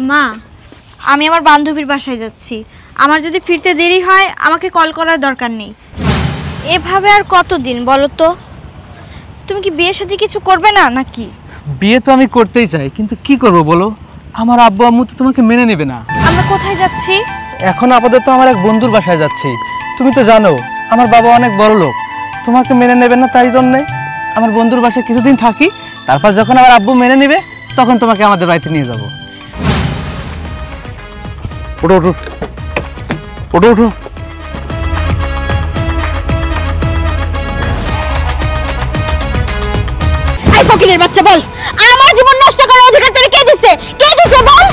মা, আমি আমার বান্ধবীর বাসায় যাচ্ছি। আমার যদি ফিরতে দেরি হয় আমাকে কল করার দরকার নেই। এভাবে আর কতদিন বলো তো? তুমি কি বিয়ের সাথে কিছু করবে না নাকি? বিয়ে তো আমি করতেই চাই, কিন্তু কি করব বলো, আমার আব্বু আম্মু তো তোমাকে মেনে নেবে না। আমরা কোথায় যাচ্ছি? এখন আপাতত আমার এক বন্ধুর বাসায় যাচ্ছি। তুমি তো জানো আমার বাবা অনেক বড় লোক, তোমাকে মেনে নেবে না, তাই জন্যে আমার বন্ধুর বাসায় কিছুদিন থাকি, তারপর যখন আমার আব্বু মেনে নেবে তখন তোমাকে আমাদের বাড়িতে নিয়ে যাবো। ওঠো ওঠো ওঠো ওঠো। এই ফকিরের বাচ্চা, বল আমার জীবন নষ্ট করার অধিকার তোর কে দিছে? কে দিছে বল?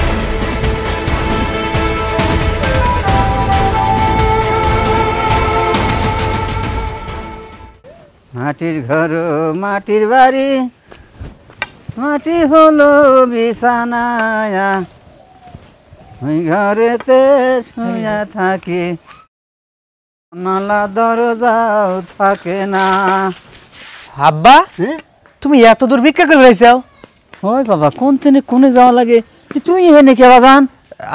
মাটির ঘর মাটির বাড়ি, মাটি হলো বিছানায়, ওই ঘরেতে শুয়ে থাকি, নালা দরজাও থাকে না। আব্বা, তুমি এত দূর ভিক্ষা করে বেড়াইছাও? ওই বাবা, কোন দিনে কোনে যাওয়া লাগে, তুই হেনে কে বাজান?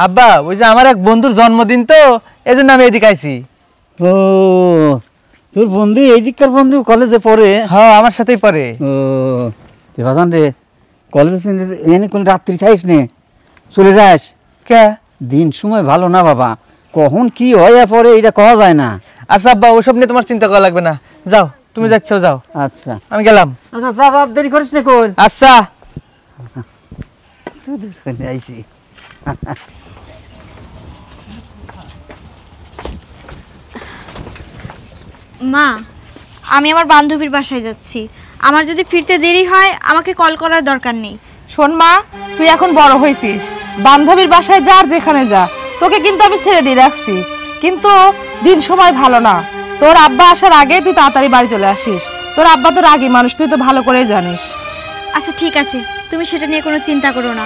আব্বা, ওই যে আমার এক বন্ধুর জন্মদিন, তো এই জন্য আমি এদিকে আইছি। ও, তোর বন্ধু এইদিককার বন্ধু কলেজে পড়ে? হ্যাঁ, আমার সাথেই পড়ে। ও বাজান রে, কলেজে এনে কোন রাত্রি থাইস নে, চলে যাস কে? দিন সময় ভালো না বাবা, কখন কি হয়ে পড়ে এটা কওয়া যায় না। আচ্ছা আব্বা, ওসব নিয়ে তোমার চিন্তা করা লাগবে না, যাও তুমি যাচ্ছ যাও। আচ্ছা আমি গেলাম। আচ্ছা যা বাপ, দেরি করিস না কই। আচ্ছা। আইছি। মা, আমি আমার বান্ধবীর বাসায় যাচ্ছি। আমার যদি ফিরতে দেরি হয় আমাকে কল করার দরকার নেই। শোন মা, তুই এখন বড় হয়েছিস, বান্ধবীর বাসায় যা আর যেখানে যা, তোকে কিন্তু আমি ছেড়ে দিয়ে রাখছি, কিন্তু দিন সময় ভালো না। তোর আব্বা আসার আগে তুই তাড়াতাড়ি বাড়ি চলে আসিস। তোর আব্বা তো রাগী মানুষ, তুই তো ভালো করেই জানিস। আচ্ছা ঠিক আছে, তুমি সেটা নিয়ে কোনো চিন্তা করো না।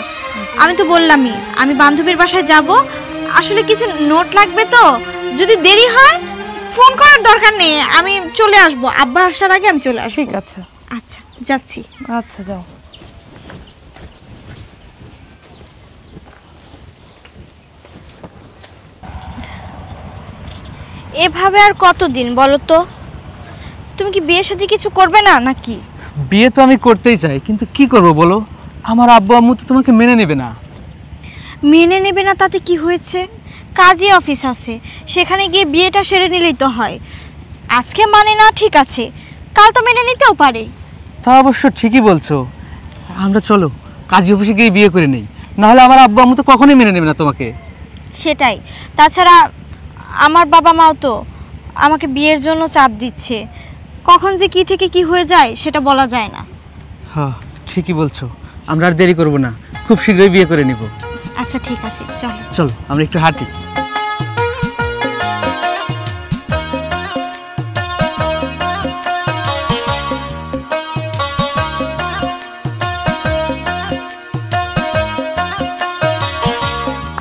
আমি তো বললামই আমি বান্ধবীর বাসায় যাব। আসলে কিছু নোট লাগবে, তো যদি দেরি হয় ফোন করার দরকার নেই, আমি চলে আসব। আব্বা আসার আগে আমি চলে আসব। ঠিক আছে। আচ্ছা, যাচ্ছি। আচ্ছা যাও। এভাবে আর কতদিন বলো তো? তুমি কি বিয়ের সাথে কিছু করবে না নাকি? বিয়ে তো আমি করতেই চাই, কিন্তু কি করব বলো, আমার আব্বু আম্মু তো তোমাকে মেনে নেবে না। মেনে নেবে না তাতে কি হয়েছে? কাজী অফিস আছে, সেখানে গিয়ে বিয়েটা সেরে নিলেই তো হয়। আজকে মানে না ঠিক আছে, কাল তো মেনে নিতেও পারে। তা অবশ্য ঠিকই বলছো, আমরা চলো কাজী অফিসে গিয়ে বিয়ে করে নেই, নাহলে আমার আব্বু আম্মু তো কখনোই মেনে নেবে না তোমাকে। সেটাই, তাছাড়া আমার বাবা মাও তো আমাকে বিয়ের জন্য চাপ দিচ্ছে। কখন যে কি থেকে কি হয়ে যায় সেটা বলা যায় না। হ্যাঁ ঠিকই বলছো, আমরা আর দেরি করব না, খুব শীঘ্রই বিয়ে করে নিব। আচ্ছা ঠিক আছে, চলো চলো আমরা একটু হাঁটি।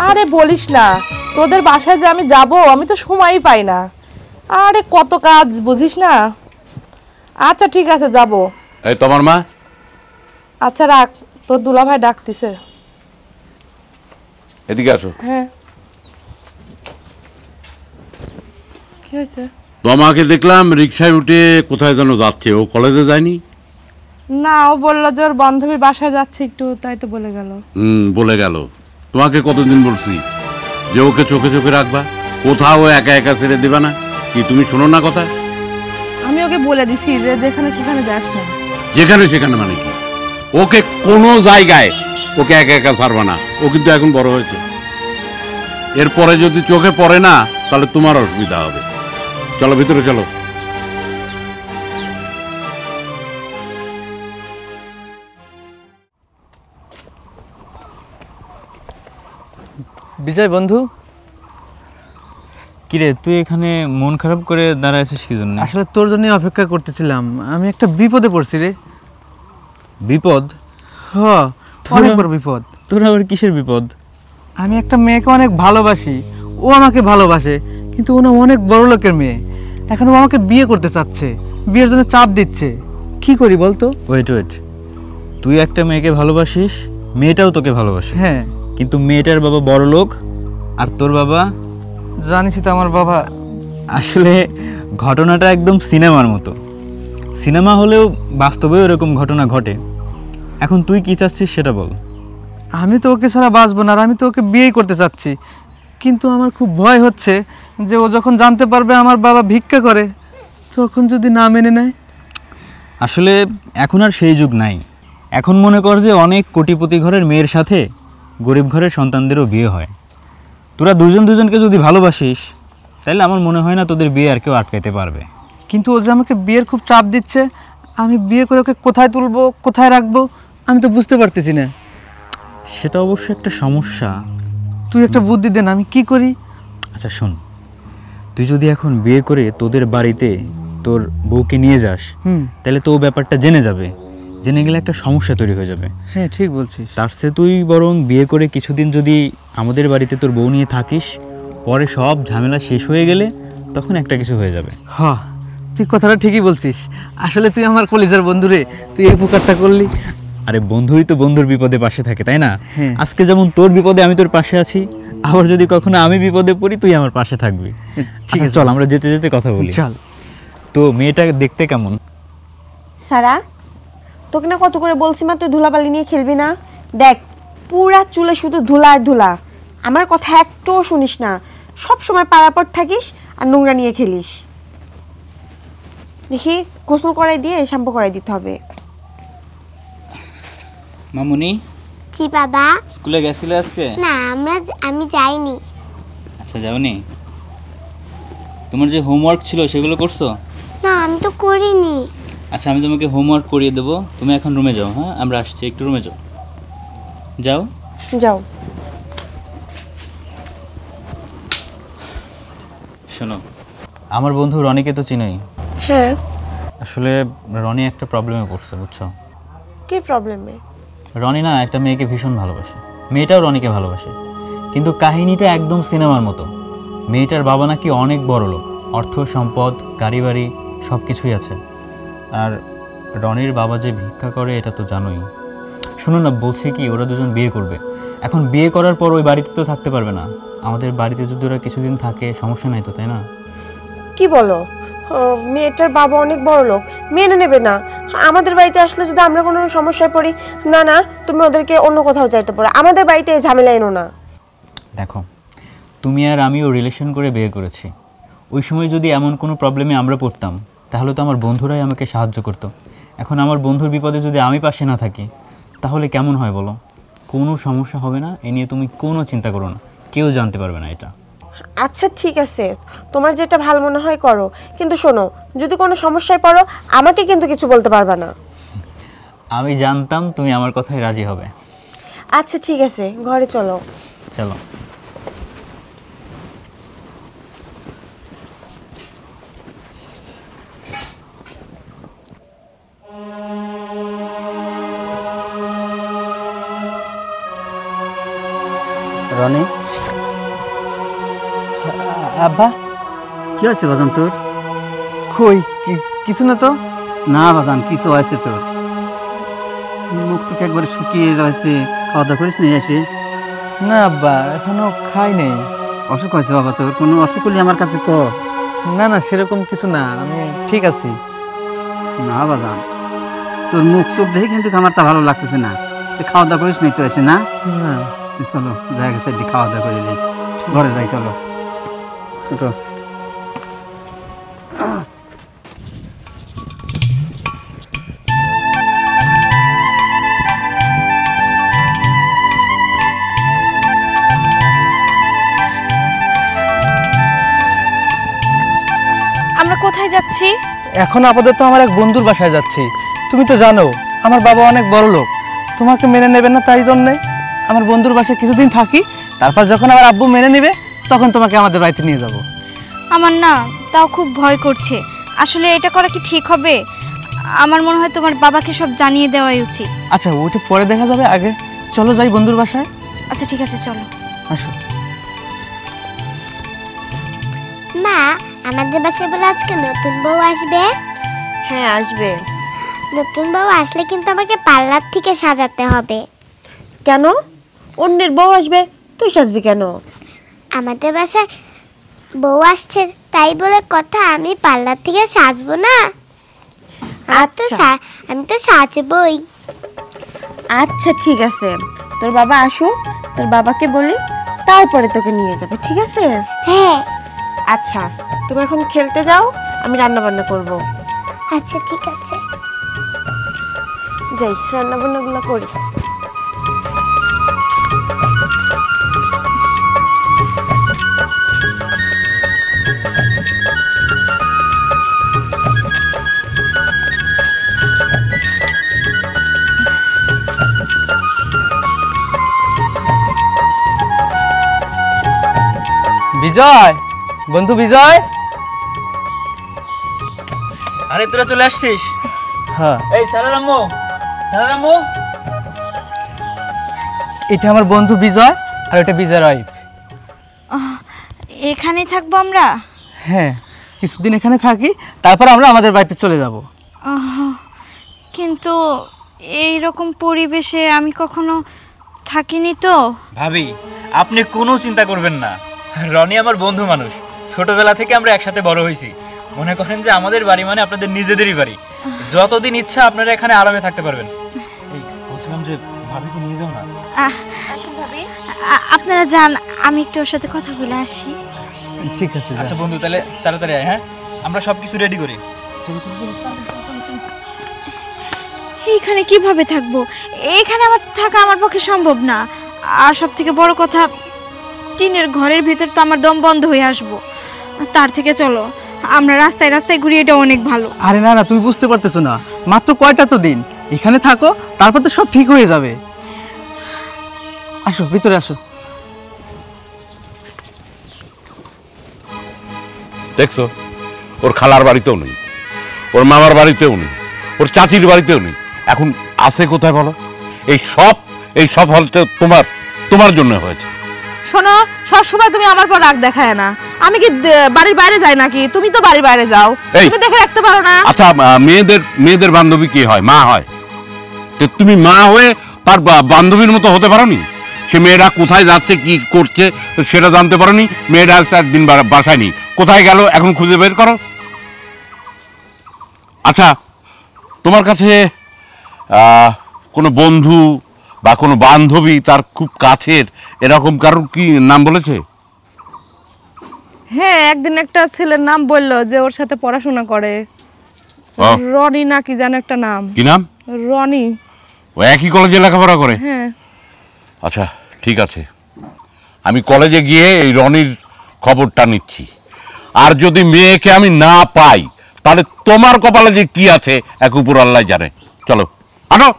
আরে বলিস না, তোদের বাসায় যে আমি যাব, আমি তো সময়ই পাই না। আরে কত কাজ বুঝিস না। আচ্ছা ঠিক আছে, যাব। এই তোমার মা? আচ্ছা রাখ, তোর দুলাভাই ডাকতেছে। এদিকে আসো। হ্যাঁ, কি হয়েছে? তোমাকে দেখলাম রিকশায় উঠে কোথায় যেন যাচ্ছে, ও কলেজে যায়নি? না, ও বললো যে ওর বান্ধবীর বাসায় যাচ্ছে একটু, তাই তো বলে গেল। বলে গেল। তোমাকে কতদিন বলছি যে ওকে চোখে চোখে রাখবা, কোথাও একা একা ছেড়ে দিবা না, কি তুমি শোনো না কথা? আমি ওকে বলে দিছি যে যেখানে সেখানে যাস না। যেখানে সেখানে মানে কি? ওকে কোনো জায়গায় ওকে একা একা ছাড়বা না, ও কিন্তু এখন বড় হয়েছে। এরপরে যদি চোখে পড়ে না তাহলে তোমার অসুবিধা হবে। চলো ভিতরে চলো। বিজয় বন্ধু, কিরে তুই এখানে মন খারাপ করে দাঁড়ায় আছিস কি জন্য? আসলে তোর জন্য অপেক্ষা করতেছিলাম, আমি একটা বিপদে পড়ছি রে। বিপদ? হ্যাঁ, অনেক বড় বিপদ। তোর আবার কিসের বিপদ? আমি একটা মেয়েকে অনেক ভালোবাসি, ও আমাকে ভালোবাসে, কিন্তু ও না অনেক বড় লোকের মেয়ে। এখন ও আমাকে বিয়ে করতে চাচ্ছে, বিয়ের জন্য চাপ দিচ্ছে। কি করি বলতো? ওয়েট, তুই একটা মেয়েকে ভালোবাসিস, মেয়েটাও তোকে ভালোবাসে? হ্যাঁ। কিন্তু মেয়েটার বাবা বড় লোক আর তোর বাবা, জানিসই তো আমার বাবা। আসলে ঘটনাটা একদম সিনেমার মতো। সিনেমা হলেও বাস্তবেও এরকম ঘটনা ঘটে। এখন তুই কি চাচ্ছিস সেটা বল। আমি তো ওকে ছাড়া বাঁচবো না, আর আমি তো ওকে বিয়েই করতে চাচ্ছি, কিন্তু আমার খুব ভয় হচ্ছে যে ও যখন জানতে পারবে আমার বাবা ভিক্ষা করে, তখন যদি না মেনে নেয়। আসলে এখন আর সেই যুগ নাই। এখন মনে কর যে অনেক কোটিপতি ঘরের মেয়ের সাথে গরিব ঘরের সন্তানদেরও বিয়ে হয়। তোরা দুজনকে যদি ভালোবাসিস তাহলে আমার মনে হয় না তোদের বিয়ে আর কেউ আটকাইতে পারবে। কিন্তু ও যে আমাকে বিয়ের খুব চাপ দিচ্ছে, আমি বিয়ে করে ওকে কোথায় তুলবো, কোথায় রাখবো, আমি তো বুঝতে পারতেছি না। সেটা অবশ্য একটা সমস্যা। তুই একটা বুদ্ধি দেন, আমি কি করি? আচ্ছা শোন, তুই যদি এখন বিয়ে করে তোদের বাড়িতে তোর বউকে নিয়ে যাস, তাহলে তো ও ব্যাপারটা জেনে যাবে। জেনে গেলে একটা সমস্যা তৈরি হয়ে যাবে। হ্যাঁ ঠিক বলছিস। তার চেয়ে তুই বরং বিয়ে করে কিছুদিন যদি আমাদের বাড়িতে তোর বউ নিয়ে থাকিস, পরে সব ঝামেলা শেষ হয়ে গেলে তখন একটা কিছু হয়ে যাবে। হ্যাঁ তুই কথাটা ঠিকই বলছিস। আসলে তুই আমার কলিজার বন্ধু রে, তুই এই উপকারটা করলি। আরে বন্ধুই তো বন্ধুর বিপদে পাশে থাকে, তাই না? হ্যাঁ। আজকে যেমন তোর বিপদে আমি তোর পাশে আছি, আবার যদি কখনো আমি বিপদে পড়ি তুই আমার পাশে থাকবি। ঠিক আছে, চল আমরা যেতে যেতে কথা বলি। চল। তো মেয়েটা দেখতে কেমন? সারা, তোকে না কত করে বলছি মা তুই ধুলাবালি নিয়ে খেলবি না। দেখ পুরা চুলে শুধু ধুলা আর ধুলা, আমার কথা একটুও শুনিস না, সব সময় পাড়াপড় থাকিস আর নোংরা নিয়ে খেলিস। দেখি গোসল করাই দিয়ে শ্যাম্পু করাই দিতে হবে। মামুনি, জি বাবা। স্কুলে গেছিলে আজকে? না আমি যাইনি। আচ্ছা যাওনি? তোমার যে হোমওয়ার্ক ছিল সেগুলো করছো? না আমি তো করিনি। আচ্ছা আমি তোমাকে হোমওয়ার্ক করিয়ে দেবো, তুমি এখন রুমে যাও। হ্যাঁ আমরা আসছি, একটু রুমে যাও। যাও যাও। শোনো, আমার বন্ধু রনিকে তো চিনোই। হ্যাঁ। আসলে রনি একটা প্রবলেমে পড়ছে, বুঝছো? কি প্রবলেমে? রনি না একটা মেয়েকে ভীষণ ভালোবাসে, মেয়েটাও রনিকে ভালোবাসে, কিন্তু কাহিনীটা একদম সিনেমার মতো। মেয়েটার বাবা নাকি অনেক বড় লোক, অর্থ সম্পদ গাড়ি বাড়ি সব কিছুই আছে। আর রনির বাবা যে ভিক্ষা করে এটা তো জানোই। শুনো না, বলছি কি ওরা দুজন বিয়ে করবে। এখন বিয়ে করার পর ওই বাড়িতে তো থাকতে পারবে না। আমাদের বাড়িতে যদি ওরা কিছুদিন থাকে সমস্যা নাই তো, তাই না? কি বলো? মেয়েটার বাবা অনেক বড় লোক, মেনে নেবে না। আমাদের বাড়িতে আসলে যদি আমরা কোনো সমস্যায় পড়ি, না না তুমি ওদেরকে অন্য কোথাও যাইতে পারো, আমাদের বাড়িতে ঝামেলা এনো না। দেখো, তুমি আর আমিও রিলেশন করে বিয়ে করেছি। ওই সময় যদি এমন কোনো প্রবলেমে আমরা পড়তাম তাহলে তো আমার বন্ধুরাই আমাকে সাহায্য করতো। এখন আমার বন্ধুর বিপদে যদি আমি পাশে না থাকি তাহলে কেমন হয় বলো? কোনো সমস্যা হবে না, এ নিয়ে তুমি কোনো চিন্তা করো না, কেউ জানতে পারবে না এটা। আচ্ছা ঠিক আছে, তোমার যেটা ভালো মনে হয় করো, কিন্তু শোনো যদি কোনো সমস্যায় পড়ো আমাকে কিন্তু কিছু বলতে পারবে না। আমি জানতাম তুমি আমার কথায় রাজি হবে। আচ্ছা ঠিক আছে, ঘরে চলো। চলো। রনি, আব্বা কি হয়েছে বাজান তোর? কই কিছু না তো। না বাজান, কিছু হয়েছে তোর। মুখটুক একবারে শুকিয়ে রয়েছে, খাওয়া দাওয়া করিস নি এসে? না আব্বা, এখনো খাই নেই। অসুখ হয়েছে বাবা তোর? কোনো অসুখ হলে আমার কাছে ক। না না সেরকম কিছু না, আমি ঠিক আছি। না বাজান, তোর মুখ চোখ দেখে কিন্তু আমার তা ভালো লাগতেছে না। তুই খাওয়া দাওয়া করিস নি তো এসে? না না চলো জায়গা গেছে, খাওয়া দাওয়া করিলি, ঘরে যাই চলো। ওঠো। আমরা কোথায় যাচ্ছি? এখন আপাতত আমার এক বন্ধুর বাসায় যাচ্ছি। তুমি তো জানো আমার বাবা অনেক বড় লোক, তোমাকে মেনে নেবেন না, তাই জন্যে আমার বন্ধুর বাসায় কিছুদিন থাকি, তারপর যখন আমার আব্বু মেনে নেবে তখন তোমাকে আমাদের বাড়িতে নিয়ে যাব। আমার না তাও খুব ভয় করছে। আসলে এটা করা কি ঠিক হবে? আমার মনে হয় তোমার বাবাকে সব জানিয়ে দেওয়াই উচিত। আচ্ছা ওইটা পরে দেখা যাবে, আগে চলো যাই বন্ধুর বাসায়। আচ্ছা ঠিক আছে চলো। আসো। মা, আমাদের বাসায় বলে আজকে নতুন বউ আসবে। হ্যাঁ আসবে। নতুন বউ আসলে কিন্তু আমাকে পার্লার থেকে সাজাতে হবে। কেন? অন্যের বউ আসবে, তুই সাজবি কেন? আমাদের বাসায় বউ আসছে তাই বলে কথা আমি পার্লার থেকে সাজবো না? আমি তো সাজবই। আচ্ছা ঠিক আছে, তোর বাবা আসুক, তোর বাবাকে বলি, তারপরে তোকে নিয়ে যাবে, ঠিক আছে? হ্যাঁ। আচ্ছা তুমি এখন খেলতে যাও, আমি রান্না বান্না করব। আচ্ছা ঠিক আছে। যাই রান্না বান্নাগুলো করি। বিজয়, বন্ধু বিজয়। আরে তোরা চলে আসছিস? হ্যাঁ, এই সালার আম্মু, সালার আম্মু। এটা আমার বন্ধু বিজয়, আর এটা বিজয়ের ওয়াইফ। এখানেই থাকবো আমরা? হ্যাঁ, কিছুদিন এখানে থাকি, তারপর আমরা আমাদের বাড়িতে চলে যাব। কিন্তু এই রকম পরিবেশে আমি কখনো থাকিনি তো। ভাবি, আপনি কোনো চিন্তা করবেন না। রনি আমার বন্ধু মানুষ, ছোটবেলা থেকে আমরা একসাথে বড় হয়েছি। মনে করেন যে আমাদের বাড়ি মানে আপনাদের নিজেদেরই বাড়ি। যতদিন ইচ্ছা আপনারা এখানে আরামে থাকতে পারবেন। এই বলছিলাম যে ভাবিকে নিয়ে যাও না। আপনারা যান, আমি একটু ওর সাথে কথা বলে আসি। ঠিক আছে। আচ্ছা বন্ধু, তাহলে তাড়াতাড়ি আয়। হ্যাঁ, আমরা সব কিছু রেডি করি। এইখানে কিভাবে থাকবো? এইখানে আমার থাকা আমার পক্ষে সম্ভব না। আর সব থেকে বড় কথা, টিনের ঘরের ভিতর তো আমার দম বন্ধ হয়ে আসবো। তার থেকে চলো আমরা রাস্তায় রাস্তায় ঘুরি, এটা অনেক ভালো। আরে না না, তুমি বুঝতে পারতেছো না, মাত্র কয়টা তো দিন এখানে থাকো, তারপর তো সব ঠিক হয়ে যাবে। আসো ভিতরে আসো। দেখছো, ওর খালার বাড়িতেও নেই, ওর মামার বাড়িতেও নেই, ওর চাচির বাড়িতেও নেই। এখন আছে কোথায় বলো? এই সব হলতে তোমার জন্য হয়েছে। শোনো, সবসময় তুমি আমার পর রাগ দেখায় না। আমি কি বাড়ির বাইরে যাই নাকি? তুমি তো বাড়ির বাইরে যাও, তুমি দেখে রাখতে পারো না? আচ্ছা, মেয়েদের বান্ধবী কি হয়? মা হয়। তো তুমি মা হয়ে তার বান্ধবীর মতো হতে পারোনি? সে মেয়েরা কোথায় যাচ্ছে, কি করছে সেটা জানতে পারোনি? মেয়েরা আজকে একদিন বাসায় নেই, কোথায় গেল এখন খুঁজে বের করো। আচ্ছা, তোমার কাছে কোনো বন্ধু বা কোনো বান্ধবী তার খুব কাছের এরকম কারোর কি নাম বলেছে? হ্যাঁ, একদিন একটা ছেলের নাম বললো যে ওর সাথে পড়াশোনা করে, রনি না কি জানো একটা নাম। কি নাম? রনি। ও একই কলেজে লেখাপড়া করে? হ্যাঁ। আচ্ছা ঠিক আছে, আমি কলেজে গিয়ে এই রনির খবরটা নিচ্ছি। আর যদি মেয়েকে আমি না পাই, তাহলে তোমার কপালে যে কি আছে এক উপর আল্লাহ জানে। চলো আনো।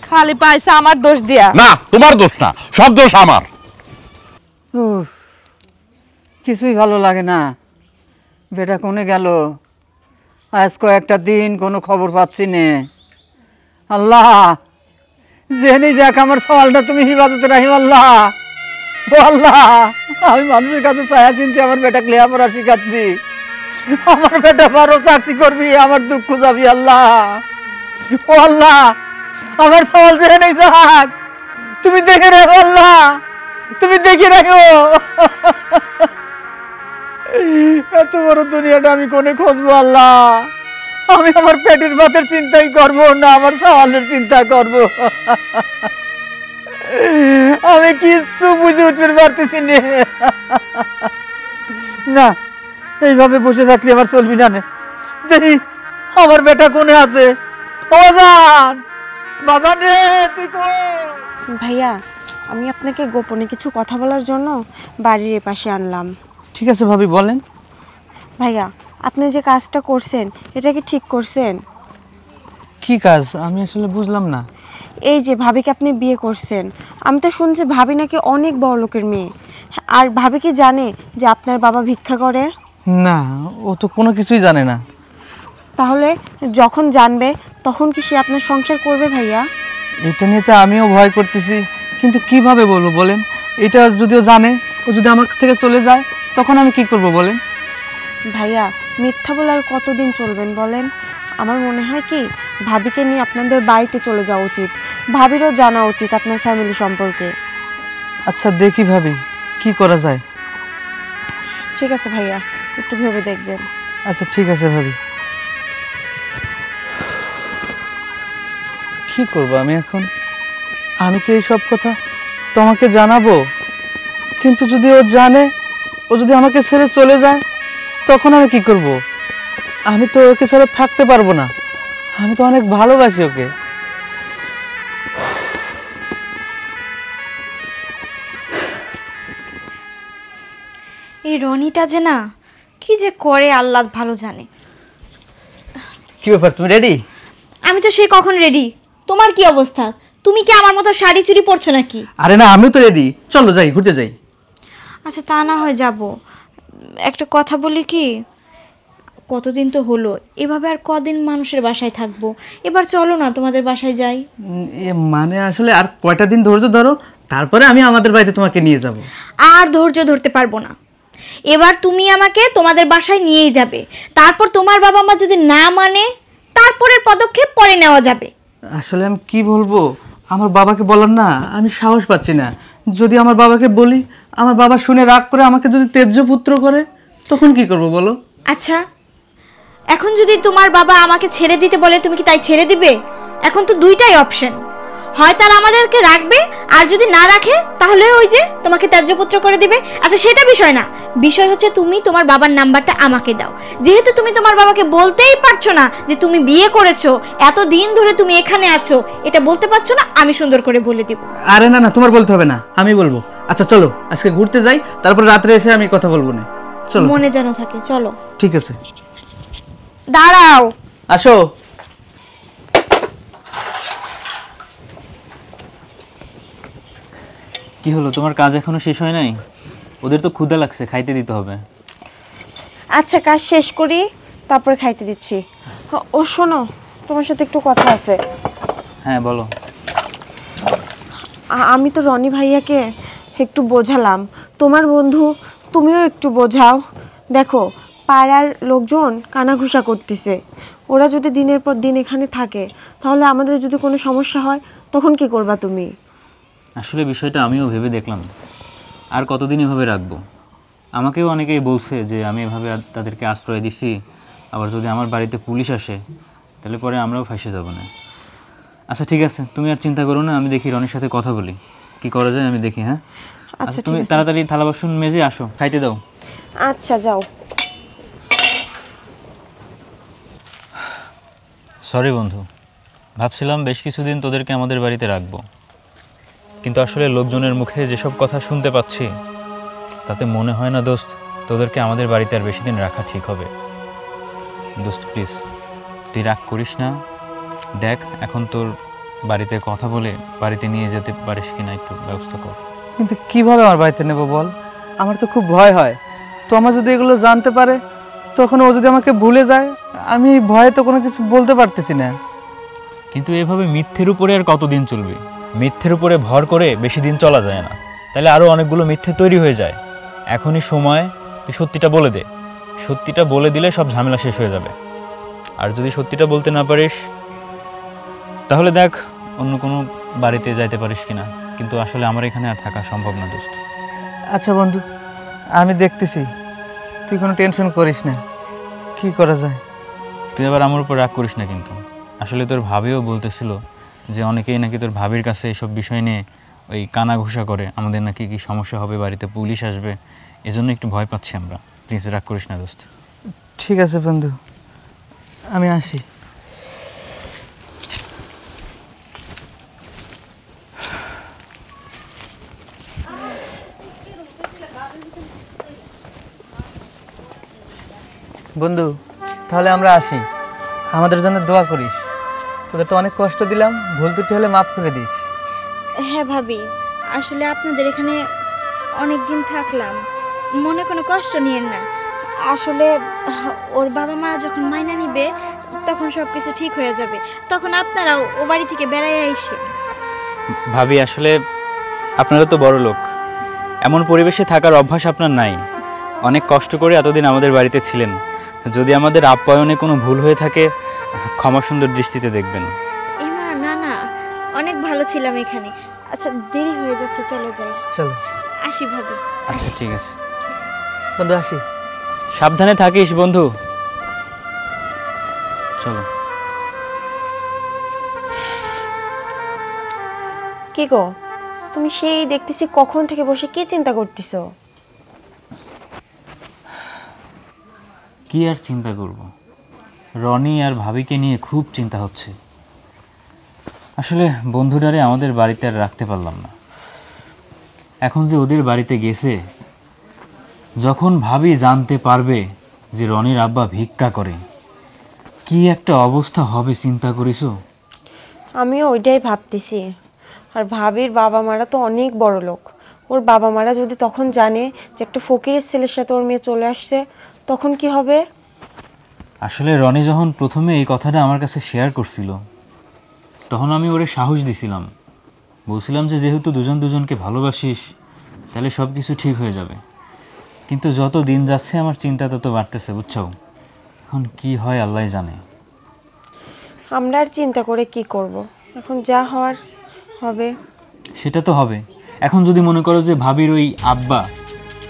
খালি পাইছে আমার দোষ দিয়া? না, তোমার দোষ না, সব দোষ আমার। কিছুই ভালো লাগে না। বেটা কোনে গেল? আজ কয়েকটা দিন কোনো খবর পাচ্ছি নে। আল্লাহ, জেনে যাক আমার সওয়ালটা তুমি হিফাজতে রাখিম আল্লাহ। ও আল্লাহ, আমি মানুষের কাছে ছায়া চিনতে আমার বেটাকে লেখাপড়া শিখাচ্ছি। আমার বেটা বড় চাকরি করবি, আমার দুঃখ যাবি আল্লাহ। ও আল্লাহ, আমার সওয়াল জেনে যাক, তুমি দেখে রাখো আল্লাহ, তুমি দেখে রাখো। এত বড় দুনিয়াটা আমি কোনে খুঁজবো আল্লাহ? আমি আমার পেটের ভাতের চিন্তাই করব না আমার সওয়ালের চিন্তা করব? আমি কিছু বুঝে উঠতে পারতেছি না। এইভাবে বসে থাকলে আমার চলবি না। দেখি আমার বেটা কোনে আছে। ও বাজান, বাজান রে, তুই কই? ভাইয়া, আমি আপনাকে গোপনে কিছু কথা বলার জন্য বাড়ির পাশে আনলাম। ঠিক আছে ভাবি, বলেন। ভাইয়া, আপনি যে কাজটা করছেন এটা কি ঠিক করছেন? কি কাজ? আমি আসলে বুঝলাম না। এই যে ভাবিকে আপনি বিয়ে করছেন, আমি তো শুনছি ভাবি নাকি অনেক বড় লোকের মেয়ে। আর ভাবি কি জানে যে আপনার বাবা ভিক্ষা করে? না, ও তো কোনো কিছুই জানে না। তাহলে যখন জানবে তখন কি সে আপনার সংসার করবে ভাইয়া? এটা নিয়ে তো আমিও ভয় করতেছি, কিন্তু কিভাবে বলবো বলেন? এটা যদিও জানে, ও যদি আমার কাছ থেকে চলে যায়, তখন আমি কি করব বলেন? ভাইয়া, মিথ্যা বলে আর কতদিন চলবেন বলেন? আমার মনে হয় কি, ভাবিকে নিয়ে আপনাদের বাড়িতে চলে যাওয়া উচিত। ভাবিরও জানা উচিত আপনার ফ্যামিলি সম্পর্কে। আচ্ছা দেখি ভাবি কি করা যায়। ঠিক আছে ভাইয়া, একটু ভেবে দেখবেন। আচ্ছা ঠিক আছে ভাবি। কি করব আমি এখন? আমি কি এই সব কথা তোমাকে জানাবো? কিন্তু যদি ও জানে, ও যদি আমাকে ছেড়ে চলে যায়, তখন আমি কি করব? আমি তো ওকে ছাড়া থাকতে পারবো না। আমি তো অনেক ভালোবাসি ওকে। এই রনিটা যে না, কি যে করে আল্লাহ ভালো জানে। কি ব্যাপার, তুমি রেডি? আমি তো সেই কখন রেডি। তোমার কি অবস্থা? তুমি কি আমার মতো শাড়ি চুড়ি পরছো নাকি? আরে না, আমিও তো রেডি। চলো যাই, ঘুরতে যাই। আচ্ছা তা না হয় যাব। একটা কথা বলি কি, কতদিন তো হলো, এভাবে আর কদিন মানুষের বাসায় থাকবো? এবার চলো না তোমাদের বাসায় যাই। মানে আসলে আর কয়টা দিন ধৈর্য ধরো, তারপরে আমি আমাদের বাড়িতে তোমাকে নিয়ে যাব। আর ধৈর্য ধরতে পারবো না। এবার তুমি আমাকে তোমাদের বাসায় নিয়েই যাবে। তারপর তোমার বাবা মা যদি না মানে, তারপরের পদক্ষেপ পরে নেওয়া যাবে। আসলে আমি কি বলবো, আমার বাবাকে বলার না আমি সাহস পাচ্ছি না। যদি আমার বাবাকে বলি, আমার বাবা শুনে রাগ করে আমাকে যদি তেজ্য পুত্র করে, তখন কি করব বলো? আচ্ছা, এখন যদি তোমার বাবা আমাকে ছেড়ে দিতে বলে, তুমি কি তাই ছেড়ে দিবে? এখন তো দুইটাই অপশন, হয় তারা আমাদেরকে রাখবে, আর যদি না রাখে তাহলে ওই যে তোমাকে ত্যায্যপুত্র করে দিবে। আচ্ছা সেটা বিষয় না, বিষয় হচ্ছে তুমি তোমার বাবার নাম্বারটা আমাকে দাও। যেহেতু তুমি তোমার বাবাকে বলতেই পারছো না যে তুমি বিয়ে করেছো, এত দিন ধরে তুমি এখানে আছো, এটা বলতে পারছো না, আমি সুন্দর করে বলে দিব। আরে না না, তোমার বলতে হবে না, আমি বলবো। আচ্ছা চলো আজকে ঘুরতে যাই, তারপর রাত্রে এসে আমি কথা বলবো না। চলো, মনে যেন থাকে। চলো। ঠিক আছে। দাঁড়াও। আসো। কি হলো, তোমার কাজ এখনো শেষ হয় নাই? ওদের তো ক্ষুধা লাগছে, খাইতে দিতে হবে। আচ্ছা কাজ শেষ করি, তারপরে খাইতে দিচ্ছি। ও শোনো, তোমার সাথে একটু কথা আছে। হ্যাঁ বলো। আমি তো রনি ভাইয়াকে একটু বোঝালাম, তোমার বন্ধু তুমিও একটু বোঝাও। দেখো পাড়ার লোকজন কানাঘুষা করতেছে, ওরা যদি দিনের পর দিন এখানে থাকে, তাহলে আমাদের যদি কোনো সমস্যা হয় তখন কি করবা তুমি? আসলে বিষয়টা আমিও ভেবে দেখলাম, আর কতদিন এভাবে রাখবো? আমাকেও অনেকেই বলছে যে আমি এভাবে তাদেরকে আশ্রয় দিছি, আবার যদি আমার বাড়িতে পুলিশ আসে তাহলে পরে আমরাও ফাঁসে যাব না। আচ্ছা ঠিক আছে, তুমি আর চিন্তা করো না, আমি দেখি রনির সাথে কথা বলি কি করা যায়, আমি দেখি। হ্যাঁ আচ্ছা, তুমি তাড়াতাড়ি থালা বাসন মেজে আসো, খাইতে দাও। আচ্ছা যাও। সরি বন্ধু, ভাবছিলাম বেশ কিছুদিন তোদেরকে আমাদের বাড়িতে রাখবো, কিন্তু আসলে লোকজনের মুখে যেসব কথা শুনতে পাচ্ছি তাতে মনে হয় না দোস্ত তোদেরকে আমাদের বাড়িতে আর বেশি দিন রাখা ঠিক হবে। দোস্ত প্লিজ তুই রাগ করিস না, দেখ এখন তোর বাড়িতে কথা বলে বাড়িতে নিয়ে যেতে পারিস কিনা একটু ব্যবস্থা কর। কিন্তু কিভাবে আমার বাড়িতে নেব বল? আমার তো খুব ভয় হয়। তো আমার যদি এগুলো জানতে পারে, তখন ও যদি আমাকে ভুলে যায়, আমি ভয়ে তো কোনো কিছু বলতে পারতেছি না। কিন্তু এভাবে মিথ্যের উপরে আর কতদিন চলবে? মিথ্যের উপরে ভর করে বেশি দিন চলা যায় না, তাহলে আরও অনেকগুলো মিথ্যে তৈরি হয়ে যায়। এখনই সময়, তুই সত্যিটা বলে দে। সত্যিটা বলে দিলে সব ঝামেলা শেষ হয়ে যাবে। আর যদি সত্যিটা বলতে না পারিস তাহলে দেখ অন্য কোনো বাড়িতে যাইতে পারিস কিনা, কিন্তু আসলে আমার এখানে আর থাকা সম্ভব না দোস্ত। আচ্ছা বন্ধু, আমি দেখতেছি, তুই কোনো টেনশন করিস না, কি করা যায়। তুই আবার আমার উপর রাগ করিস না কিন্তু। আসলে তোর ভাবিও বলতেছিল যে অনেকেই নাকি তোর ভাবির কাছে এইসব বিষয় নিয়ে ওই কানাঘুষা করে, আমাদের নাকি কি সমস্যা হবে, বাড়িতে পুলিশ আসবে, এজন্য একটু ভয় পাচ্ছি আমরা। প্লিজ রাগ করিস না দোস্ত। ঠিক আছে বন্ধু, আমি আসি। বন্ধু তাহলে আমরা আসি, আমাদের জন্য দোয়া করিস। তোদের তো অনেক কষ্ট দিলাম, ভুল ত্রুটি হলে মাফ করে দিস। হ্যাঁ ভাবি, আসলে আপনাদের এখানে অনেক দিন থাকলাম, মনে কোনো কষ্ট নিয়েন না। আসলে ওর বাবা মা যখন মাইনা নিবে তখন সব কিছু ঠিক হয়ে যাবে, তখন আপনারাও ও বাড়ি থেকে বেড়াই আইসে। ভাবি আসলে আপনারা তো বড় লোক, এমন পরিবেশে থাকার অভ্যাস আপনার নাই। অনেক কষ্ট করে এতদিন আমাদের বাড়িতে ছিলেন, যদি আমাদের আপ্যায়নে কোনো ভুল হয়ে থাকে ক্ষমা সুন্দর দৃষ্টিতে দেখবেন। এমা না না, অনেক ভালো ছিলাম এখানে, আচ্ছা দেরি হয়ে যাচ্ছে, চলো যাই। চলো। আসি ভাবি। আচ্ছা ঠিক আছে বন্ধু আসি। সাবধানে থাকিস বন্ধু চলো কি গো, তুমি সেই দেখতেছি কখন থেকে বসে কি চিন্তা করতেছো? কি আর চিন্তা করব, রনি আর ভাবিকে নিয়ে খুব চিন্তা হচ্ছে। আসলে বন্ধুরারে আমাদের বাড়িতে আর রাখতে পারলাম না। এখন যে ওদের বাড়িতে গেছে, যখন ভাবি জানতে পারবে যে রনির আব্বা ভিক্ষা করে, কি একটা অবস্থা হবে চিন্তা করিছো? আমিও ওইটাই ভাবতেছি। আর ভাবির বাবা মারা তো অনেক বড় লোক। ওর বাবা মারা যদি তখন জানে যে একটা ফকিরের ছেলের সাথে ওর মেয়ে চলে আসছে, তখন কি হবে? আসলে রনি যখন প্রথমে এই কথাটা আমার কাছে শেয়ার করছিল, তখন আমি ওরে সাহস দিছিলাম, বলছিলাম যে যেহেতু দুজন দুজনকে ভালোবাসিস তাহলে সব কিছু ঠিক হয়ে যাবে। কিন্তু যত দিন যাচ্ছে আমার চিন্তা তত বাড়তেছে, বুঝছো? এখন কি হয় আল্লাহ জানে। আমরা আর চিন্তা করে কি করব? এখন যা হওয়ার হবে। সেটা তো হবে। এখন যদি মনে করো যে ভাবির ওই আব্বা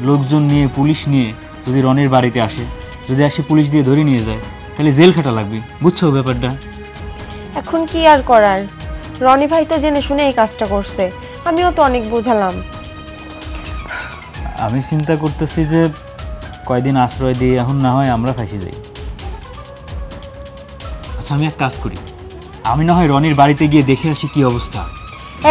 লোকজন নিয়ে, পুলিশ নিয়ে যদি রনির বাড়িতে আসে, যদি আসে পুলিশ দিয়ে ধরে নিয়ে যায়, তাহলে জেল খাটা লাগবে, বুঝছো ব্যাপারটা? এখন কি আর করার? রনি ভাই তো জেনে শুনে এই কাজটা করছে, আমিও তো অনেক বোঝালাম। আমি চিন্তা করতেছি যে কয়দিন আশ্রয় দিয়ে এখন না হয় আমরা ফাঁসি যাই। আচ্ছা আমি এক কাজ করি, আমি না হয় রনির বাড়িতে গিয়ে দেখে আসি কি অবস্থা।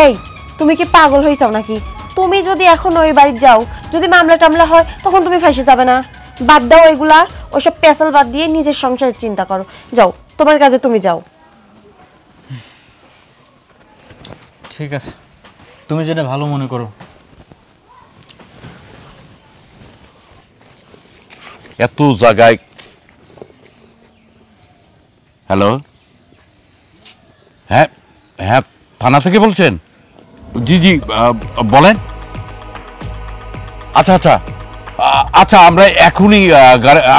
এই, তুমি কি পাগল হইছাও নাকি? তুমি যদি এখন ওই বাড়ি যাও, যদি মামলা টামলা হয়, তখন তুমি ফাঁসি যাবে না? বাদ দাও এগুলা, ওইসব পেশাল বাদ দিয়ে নিজের সংসারের চিন্তা করো। যাও, তোমার কাজে তুমি যাও। ঠিক আছে, তুমি যেটা ভালো মনে করো। এত জায়গায়। হ্যালো, হ্যাঁ হ্যাঁ, থানা থেকে বলছেন? জি জি, বলেন। আচ্ছা আচ্ছা আচ্ছা,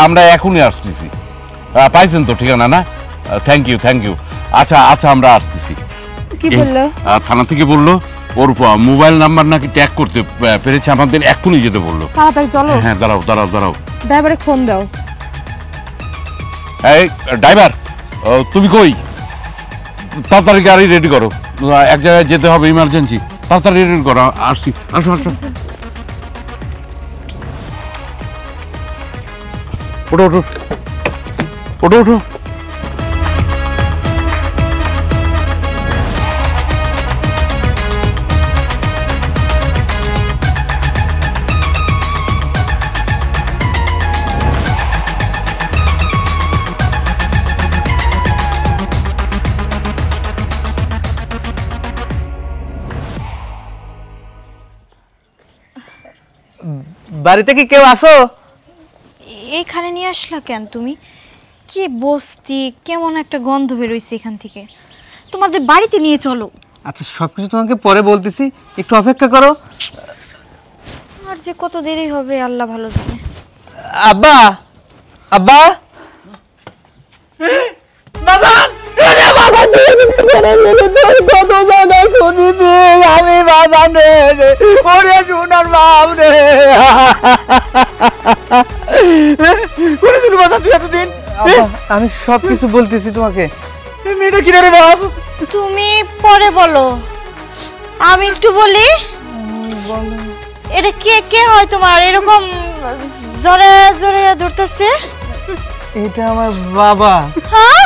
আমরা এখনই আসতেছি। পাইছেন তো ঠিকানা? না, থ্যাংক ইউ থ্যাংক ইউ। আচ্ছা আচ্ছা, আমরা আসতেছি। কি বললো? থানা থেকে বললো ওর মোবাইল নাম্বার নাকি ট্যাগ করতে পেরেছে, আমাদের এখনই যেতে বললো। তাড়াতাড়ি চলো। হ্যাঁ, দাঁড়াও দাঁড়াও দাঁড়াও। ড্রাইভারে ফোন দাও। এই ড্রাইভার, তুমি কই? তাড়াতাড়ি গাড়ি রেডি করো, এক জায়গায় যেতে হবে, ইমার্জেন্সি। তাড়াতাড়ি রেডি করো, আসছি। আসো আসো, ওঠো ওঠো ওঠো ওঠো। বাড়িতে কি কেউ আসো? এখানে নিয়ে আসলা কেন তুমি? কি বস্তি, কেমন একটা গন্ধ বেরোইছে এখান থেকে। তোমাদের বাড়িতে নিয়ে চলো। আচ্ছা সবকিছু তোমাকে পরে বলতেছি, একটু অপেক্ষা করো। আর যে কত দেরি হবে আল্লাহ ভালো জানে। আব্বা, আব্বা, আমি বাজান রে, ওরে সোনার বাপ রে। আমি সবকিছু বলতেছি তোমাকে। মেয়েটা কিনা রে বাপ? তুমি পরে বলো, আমি একটু বলি। এটা কে কে হয় তোমার এরকম জোরে জোরে ধরতেছে? এটা আমার বাবা। হ্যাঁ,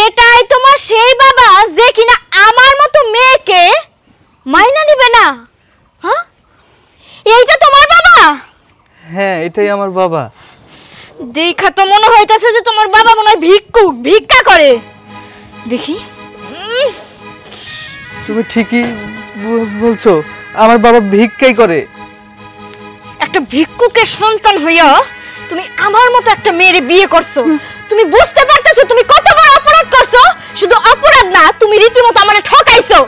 এটাই তোমার সেই বাবা যে কিনা আমার মতো মেয়েকে মাইনা নিবে না? হ্যাঁ, এইটা তোমার বাবা? হ্যাঁ, এটাই আমার বাবা। দেখা তো মনে হইতাছে যে তোমার বাবা মনে হয় ভিক্ষুক, ভিক্ষা করে। দেখি, তুমি ঠিকই বলছো, আমার বাবা ভিক্ষাই করে। একটা ভিক্ষুকের সন্তান হইয়া তুমি আমার মতো একটা মেয়েরে বিয়ে করছো। তুমি বুঝতে পারতেছো তুমি কত বড় অপরাধ করছো? শুধু অপরাধ না, তুমি রীতিমতো আমারে ঠকাইছো।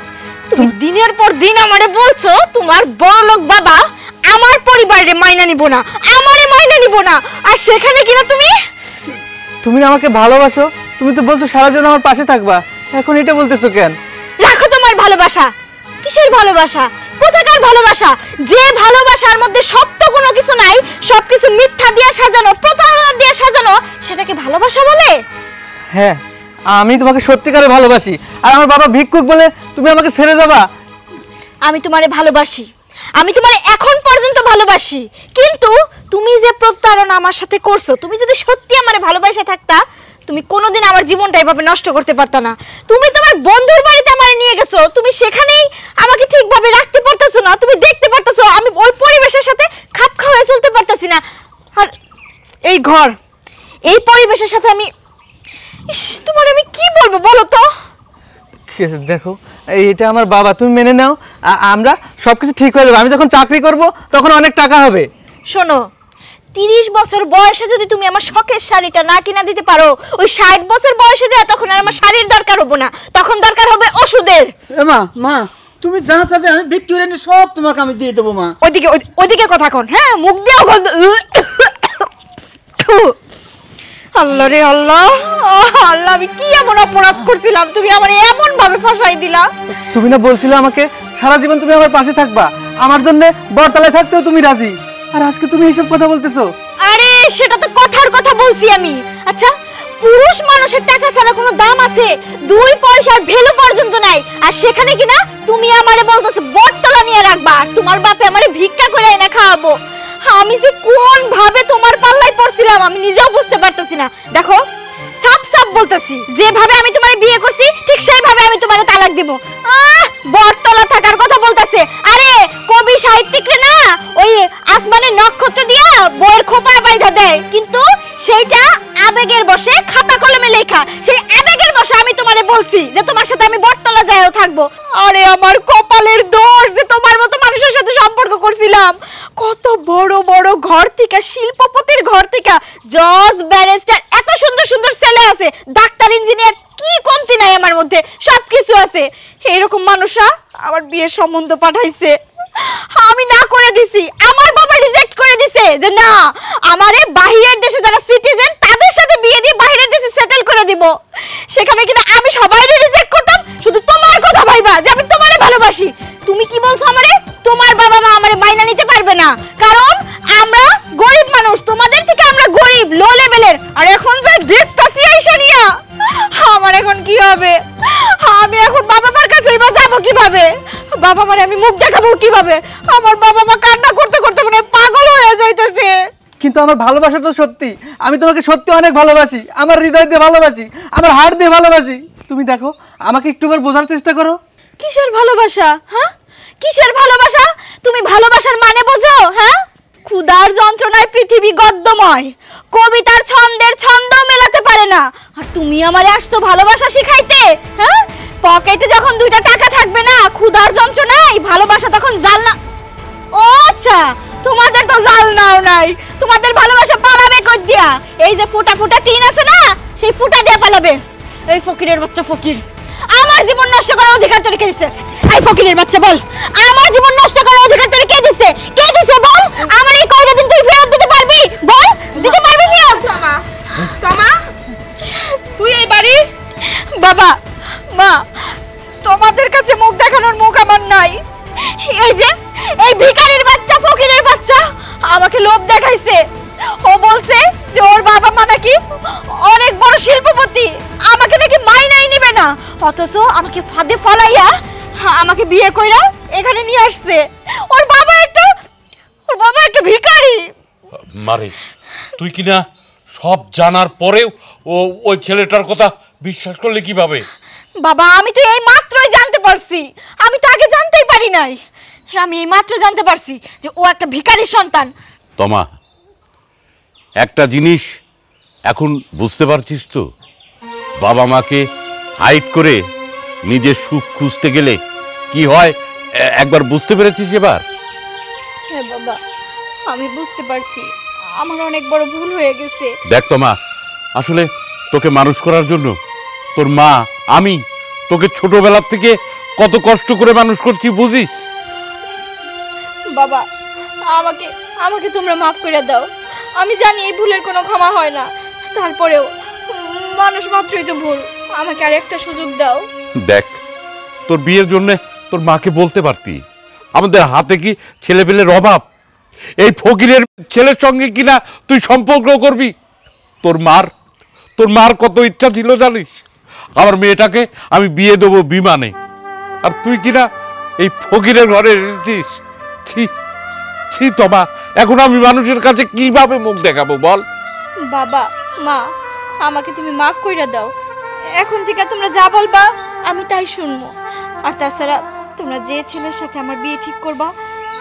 তুমি দিনের পর দিন আমারে বলছো তোমার বড়লোক বাবা আমার পরিবারে মাইনা নিব না, আমারে মাইনা নিব না, আর সেখানে কিনা তুমি আমাকে ভালোবাসো তুমি তো বলছো সারা জীবন আমার পাশে থাকবা, এখন এটা বলতেছো কেন? রাখো তোমার ভালোবাসা। কিসের ভালোবাসা? কোথাকার ভালোবাসা? যে ভালোবাসার মধ্যে সত্য কোনো কিছু নাই, সবকিছু মিথ্যা দিয়ে সাজানো, প্রতারণা দিয়ে সাজানো, সেটাকে ভালোবাসা বলে? হ্যাঁ, আমি তোমাকে সত্যিকারে ভালোবাসি, আর আমার বাবা ভিক্ষুক বলে তুমি আমাকে ছেড়ে যাবা? আমি তোমারে ভালোবাসি, আমি তোমারে এখন পর্যন্ত ভালোবাসি, কিন্তু তুমি যে প্রতারণা আমার সাথে করছো, তুমি যদি সত্যি আমারে ভালোবাসা থাকতা, তুমি কোনোদিন আমার জীবনটা এভাবে নষ্ট করতে পারতা না। তুমি তোমার বন্ধুর বাড়িতে আমারে নিয়ে গেছো, তুমি সেখানেই আমাকে ঠিকভাবে রাখতে পারতেছো না, তুমি দেখতে পারতেছো আমি ওই পরিবেশের সাথে খাপ খাওয়ায় চলতে পারতেছি না। আর এই ঘর, এই পরিবেশের সাথে আমি, তোমার আমি কি বলবো বলো তো? দেখো, এটা আমার বাবা, তুমি মেনে নাও, আমরা সবকিছু ঠিক হয়ে যাবে। আমি যখন চাকরি করব তখন অনেক টাকা হবে। শোনো, 30 বছর বয়সে যদি তুমি আমার শখের শাড়িটা না কিনা দিতে পারো, ওই 60 বছর বয়সে যায় তখন আর আমার শাড়ির দরকার হবে না, তখন দরকার হবে ওষুধের। মা মা তুমি যা চাবে আমি বিক্রি করে সব তোমাকে আমি দিয়ে দেবো মা। ওদিকে কথা কোন, হ্যাঁ মুখ দিয়েও গন্ধ। আল্লাহ রে আল্লাহ, আল্লাহ আমি কি এমন অপরাধ করছিলাম, তুমি আমার এমন ভাবে ফাঁসাই দিলা। তুমি না বলছিলে আমাকে সারা জীবন তুমি আমার পাশে থাকবা, আমার জন্য বরতলায় থাকতেও তুমি রাজি, আর আজকে তুমি এইসব কথা বলতেছো? আরে সেটা তো কথার কথা বলছি আমি। আচ্ছা, পুরুষ মানুষের টাকা ছাড়া কোনো দাম আছে? 2 পয়সার ভ্যালু পর্যন্ত নাই, আর সেখানে কিনা তুমি আমারে বলতেছো বটতলা নিয়ে রাখবা, আর তোমার বাপে আমারে ভিক্ষা করে এনে খাওয়াবো। আমি যে কোন ভাবে তোমার পাল্লায় পড়ছিলাম আমি নিজেও বুঝতে পারতেছি না। দেখো, সাপ সাপ বলতেছি, যেভাবে আমি তোমারে বিয়ে করছি ঠিক সেইভাবে আমি তোমারে তালাক দিব। বটতলা থাকার কথা বলতেছে, আরে কবি সাহিত্যিকরে না ওই আসমানের নক্ষত্র দিয়া বইয়ের খোপায় বাইধা দেয়, কিন্তু সেইটা আবেগের বশে খাতা কলমে লেখা, সেই আবেগের বশে আমি তোমারে বলছি যে তোমার সাথে আমি বটতলা যাইও থাকবো। আরে আমার কপালের দোষ যে তোমার মতো মানুষের সাথে সম্পর্ক করছিলাম। কত বড় বড় ঘর থেকে, শিল্পপতির ঘর থেকে জজ, ব্যারিস্টার, এত সুন্দর সুন্দর ছেলে আছে, ডাক্তার, ইঞ্জিনিয়ার, কি কমতি নাই আমার মধ্যে, সবকিছু আছে। এরকম মানুষরা আমার বিয়ের সম্বন্ধ পাঠাইছে, আমি না করে দিছি, আমার বাবা রিজেক্ট করে দিছে যে না, আমারে বাহিরের দেশে যারা সিটিজেন তাদের সাথে বিয়ে দিয়ে বাহিরের দেশে সেটেল করে দিব। সেখানে কিনা আমি সবাইকে রিজেক্ট করতাম, শুধু তোমার কথা ভাইবা যে আমি তোমারে ভালোবাসি। তুমি কি বলছো আমারে? তোমার বাবা মা আমারে মাইনা নিতে পারবে না, কারণ আমরা গরিব মানুষ, তোমাদের থেকে আমরা গরিব, লো লেভেলের। আর এখন যা দেখতাছি আইসা নিয়া, আমার এখন কি হবে? আমি এখন বাবা মার কাছেই বা যাবো কিভাবে? বাবা মারে আমি মুখ দেখাবো কিভাবে? আমার বাবা মা কান্না করতে করতে মানে পাগল হয়ে যাইতেছে। কিন্তু আমার ভালোবাসা তো সত্যি, আমি তোমাকে সত্যি অনেক ভালোবাসি, আমার হৃদয় দিয়ে ভালোবাসি, আমার হার্ট দিয়ে ভালোবাসি। তুমি দেখো, আমাকে একটুবার বোঝার চেষ্টা করো। কিসের ভালোবাসা? হ্যাঁ, কিসের ভালোবাসা? তুমি ভালোবাসার মানে বোঝো? হ্যাঁ, ক্ষুধার যন্ত্রণায় পৃথিবী গদ্যময়, কবিতার ছন্দের ছন্দ মেলাতে পারে না, আর তুমি আমারে আসতো ভালোবাসা শিখাইতে? হ্যাঁ, পকেটে যখন 2টা টাকা থাকবে না, ক্ষুধার যন্ত্রণায় ভালোবাসা তখন জাল না। ও আচ্ছা, তোমাদের তো জাল নাও নাই, তোমাদের ভালোবাসা পালাবে কই দিয়া? এই যে ফুটা ফুটা টিন আছে না, সেই ফুটা দিয়ে পালাবে। এই ফকিরের বাচ্চা ফকির, আমার জীবন নষ্ট করার অধিকার তোর কে দিছে? এই ফকিরের বাচ্চা বল, আমার জীবন নষ্ট করার অধিকার তোর কে দিছে? কে দিছে বল? আমার এই কয়টা দিন তুই ফেরত দিতে পারবি? বল, দিতে পারবি ফেরত? তমা, তমা, তুই এই বাড়ি? বাবা মা, তোমাদের কাছে মুখ দেখানোর মুখ আমার নাই। এই যে এই ভিখারির বাচ্চা, ফকিরের বাচ্চা আমাকে লোভ দেখাইছে। ও বলছে যে ওর বাবা মা নাকি অনেক বড় শিল্পপতি, আমাকে নাকি মাইনাই নিবে না, অথচ আমাকে ফাঁদে ফলাইয়া আমাকে বিয়ে কইরা এখানে নিয়ে আসছে। ওর বাবা একটা ভিখারি। মারে, তুই কিনা সব জানার পরেও ওই ছেলেটার কথা বিশ্বাস করলে কিভাবে? বাবা, আমি তো এই মাত্রই জানতে পারছি, আমি তো আগে জানতেই পারি নাই। আমি এই মাত্র জানতে পারছি যে ও একটা ভিখারির সন্তান। তমা, একটা জিনিস এখন বুঝতে পারছিস তো, বাবা মাকে হাইড করে নিজের সুখ খুঁজতে গেলে কি হয় একবার বুঝতে পেরেছিস এবার? হ্যাঁ বাবা, আমি বুঝতে পারছি, আমার অনেক বড় ভুল হয়ে গেছে। দেখ তমা, আসলে তোকে মানুষ করার জন্য তোর মা, আমি তোকে ছোটবেলার থেকে কত কষ্ট করে মানুষ করছি বুঝিস? বাবা, আমাকে তোমরা মাফ করে দাও। আমি জানি এই ভুলের কোনো ক্ষমা হয় না, তারপরেও মানুষ মাত্রই তো ভুল, আমাকে আর একটা সুযোগ দাও। দেখ, তোর বিয়ের জন্য তোর মাকে বলতে পারতি আমাদের হাতে কি ছেলে পেলের অভাব, এই ফকিরের ছেলের সঙ্গে কিনা তুই সম্পর্ক করবি। তোর মার কত ইচ্ছা ছিল জানিস, আমার মেয়েটাকে আমি বিয়ে দেবো বিমানে, আর তুই কিনা এই ফকিরের ঘরে এসেছিস। ছি ছি তোমা, এখন আমি মানুষের কাছে কিভাবে মুখ দেখাবো বল? বাবা মা, আমাকে তুমি মাফ কইরা দাও। এখন থেকে তোমরা যা বলবা আমি তাই শুনবো। আর তাছাড়া তোমরা যে ছেলের সাথে আমার বিয়ে ঠিক করবা,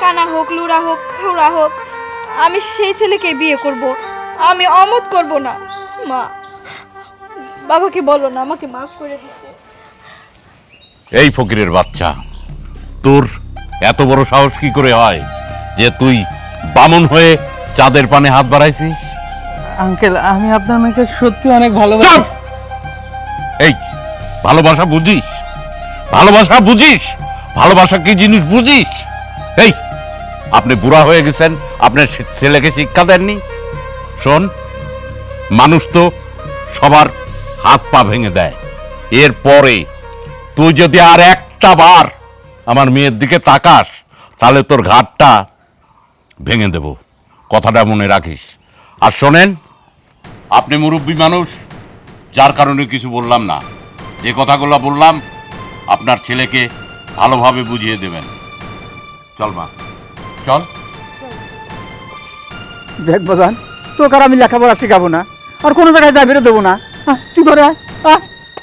কানা হোক, লুরা হোক, খাওড়া হোক, আমি সেই ছেলেকে বিয়ে করব, আমি অমত করব না। মা, বাবাকে বলো না আমাকে মাফ করে দিতে। এই ফকিরের বাচ্চা, তোর এত বড় সাহস কি করে হয় যে তুই বামন হয়ে চাঁদের পানে হাত বাড়াইছিস? আঙ্কেল, আমি আপনার মেয়েকে সত্যি অনেক ভালোবাসি। চুপ! এই ভালোবাসা বুঝিস? ভালোবাসা বুঝিস? ভালোবাসা কি জিনিস বুঝিস? এই আপনি বুড়া হয়ে গেছেন, আপনার ছেলেকে শিক্ষা দেননি। শোন, মানুষ তো সবার হাত পা ভেঙে দেয়, এরপরে তুই যদি আর একটা বার আমার মেয়ের দিকে তাকাস তাহলে তোর ঘাটটা ভেঙে দেব, কথাটা মনে রাখিস। আর শোনেন, আপনি মুরব্বী মানুষ, যার কারণে কিছু বললাম না, যে কথাগুলো বললাম আপনার ছেলেকে ভালোভাবে বুঝিয়ে দেবেন। চল মা, চল। দেখ বাজান, তোকে আর আমি লেখাপড়া শেখাবো না, আর কোনো জায়গায় যাই বেরো দেবো না। তুই ধরে আয়,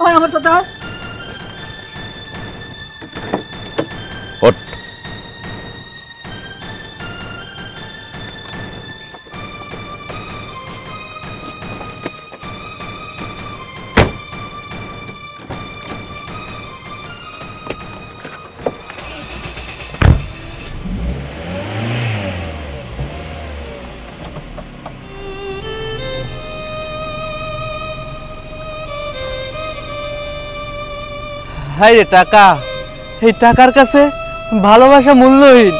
আয় আমার সাথে আয়। ওঠ। হাই রে টাকা, এই টাকার কাছে ভালোবাসা মূল্যহীন।